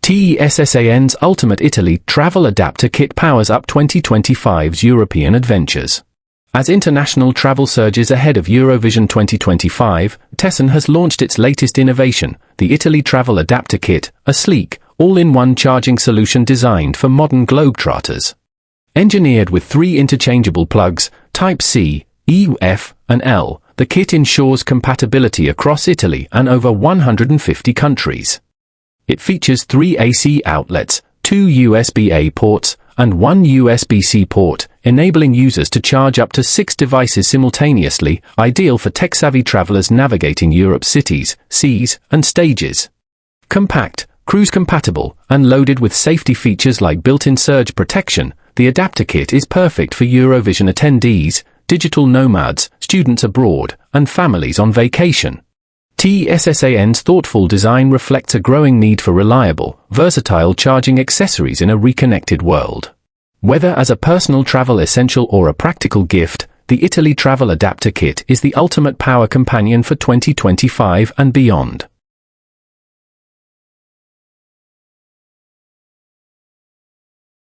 Tessan's Ultimate Italy Travel Adapter Kit powers up 2025's European adventures. As international travel surges ahead of Eurovision 2025, Tessan has launched its latest innovation, the Italy Travel Adapter Kit, a sleek, all-in-one charging solution designed for modern globetrotters. Engineered with 3 interchangeable plugs, Type-C, E, F, and L, the kit ensures compatibility across Italy and over 150 countries. It features 3 AC outlets, 2 USB-A ports, and 1 USB-C port, enabling users to charge up to 6 devices simultaneously, ideal for tech-savvy travelers navigating Europe's cities, seas, and stages. Compact, cruise-compatible, and loaded with safety features like built-in surge protection, the adapter kit is perfect for Eurovision attendees, digital nomads, students abroad, and families on vacation. Tessan's thoughtful design reflects a growing need for reliable, versatile charging accessories in a reconnected world. Whether as a personal travel essential or a practical gift, the Italy Travel Adapter Kit is the ultimate power companion for 2025 and beyond.